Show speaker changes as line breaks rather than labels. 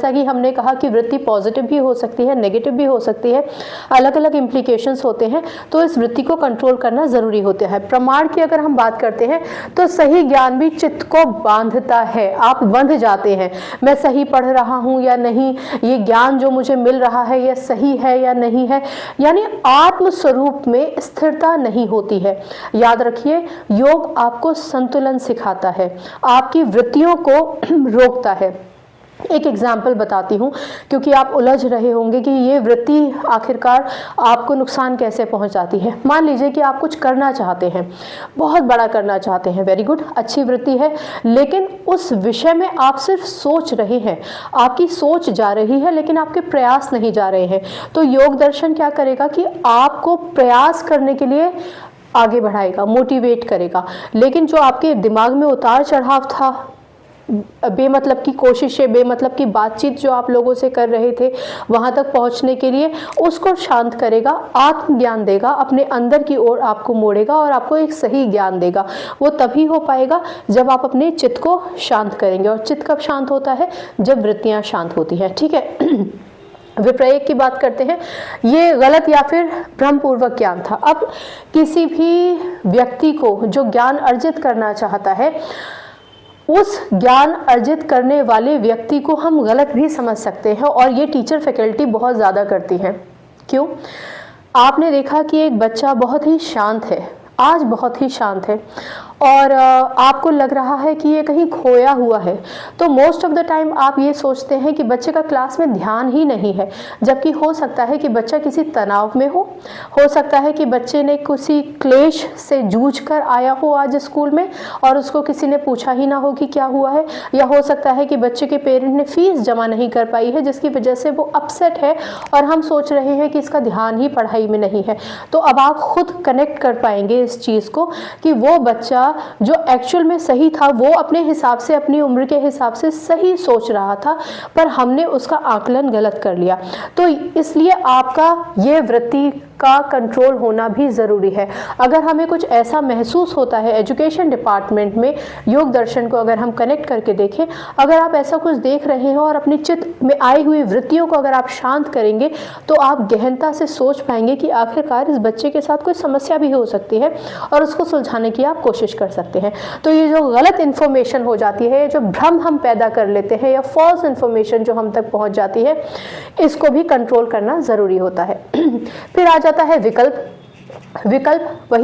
जैसा कि हमने कहा कि वृत्ति पॉजिटिव भी हो सकती है, नेगेटिव भी हो सकती है, अलग अलग इम्प्लीकेशंस होते हैं, तो इस वृत्ति को कंट्रोल करना ज़रूरी होता है। प्रमाण की अगर हम बात करते हैं तो सही ज्ञान भी चित्त को बांधता है, आप बंध जाते हैं, मैं सही पढ़ रहा हूँ या नहीं, ये ज्ञान जो मुझे मिल रहा है ये सही है या नहीं है, यानी आत्म स्वरूप में स्थिरता नहीं होती है। याद रखिए, योग आपको संतुलन सिखाता है, आपकी वृत्तियों को रोकता है। एक एग्जाम्पल बताती हूँ, क्योंकि आप उलझ रहे होंगे कि ये वृत्ति आखिरकार आपको नुकसान कैसे पहुँचाती है। मान लीजिए कि आप कुछ करना चाहते हैं, बहुत बड़ा करना चाहते हैं, वेरी गुड, अच्छी वृत्ति है, लेकिन उस विषय में आप सिर्फ सोच रहे हैं, आपकी सोच जा रही है लेकिन आपके प्रयास नहीं जा रहे हैं। तो योग दर्शन क्या करेगा कि आपको प्रयास करने के लिए आगे बढ़ाएगा, मोटिवेट करेगा। लेकिन जो आपके दिमाग में उतार चढ़ाव था, बेमतलब की कोशिशें, बेमतलब की बातचीत जो आप लोगों से कर रहे थे वहाँ तक पहुँचने के लिए, उसको शांत करेगा, आत्मज्ञान देगा, अपने अंदर की ओर आपको मोड़ेगा और आपको एक सही ज्ञान देगा। वो तभी हो पाएगा जब आप अपने चित्त को शांत करेंगे। और चित्त कब शांत होता है? जब वृत्तियाँ शांत होती हैं, ठीक है। विप्रयोग की बात करते हैं, ये गलत या फिर भ्रमपूर्वक ज्ञान था। अब किसी भी व्यक्ति को जो ज्ञान अर्जित करना चाहता है, उस ज्ञान अर्जित करने वाले व्यक्ति को हम गलत भी समझ सकते हैं, और ये टीचर फैकल्टी बहुत ज़्यादा करती हैं। क्यों? आपने देखा कि एक बच्चा बहुत ही शांत है, आज बहुत ही शांत है, और आपको लग रहा है कि ये कहीं खोया हुआ है, तो मोस्ट ऑफ द टाइम आप ये सोचते हैं कि बच्चे का क्लास में ध्यान ही नहीं है, जबकि हो सकता है कि बच्चा किसी तनाव में हो सकता है कि बच्चे ने किसी क्लेश से जूझ कर आया हो आज स्कूल में और उसको किसी ने पूछा ही ना हो कि क्या हुआ है, या हो सकता है कि बच्चे के पेरेंट ने फीस जमा नहीं कर पाई है जिसकी वजह से वो अपसेट है और हम सोच रहे हैं कि इसका ध्यान ही पढ़ाई में नहीं है। तो अब आप खुद कनेक्ट कर पाएंगे इस चीज़ को कि वो बच्चा जो एक्चुअल में सही था, वो अपने हिसाब से, अपनी उम्र के हिसाब से सही सोच रहा था, पर हमने उसका आकलन गलत कर लिया। तो इसलिए आपका ये वृत्ति का कंट्रोल होना भी ज़रूरी है। अगर हमें कुछ ऐसा महसूस होता है एजुकेशन डिपार्टमेंट में, योग दर्शन को अगर हम कनेक्ट करके देखें, अगर आप ऐसा कुछ देख रहे हो और अपने चित्त में आई हुई वृत्तियों को अगर आप शांत करेंगे, तो आप गहनता से सोच पाएंगे कि आखिरकार इस बच्चे के साथ कोई समस्या भी हो सकती है और उसको सुलझाने की आप कोशिश कर सकते हैं। तो ये जो गलत इन्फॉर्मेशन हो जाती है, जो भ्रम हम पैदा कर लेते हैं, या फॉल्स इन्फॉर्मेशन जो हम तक पहुंच जाती है, इसको भी कंट्रोल करना ज़रूरी होता है। फिर आ जाता है विकल्प। विकल्प वही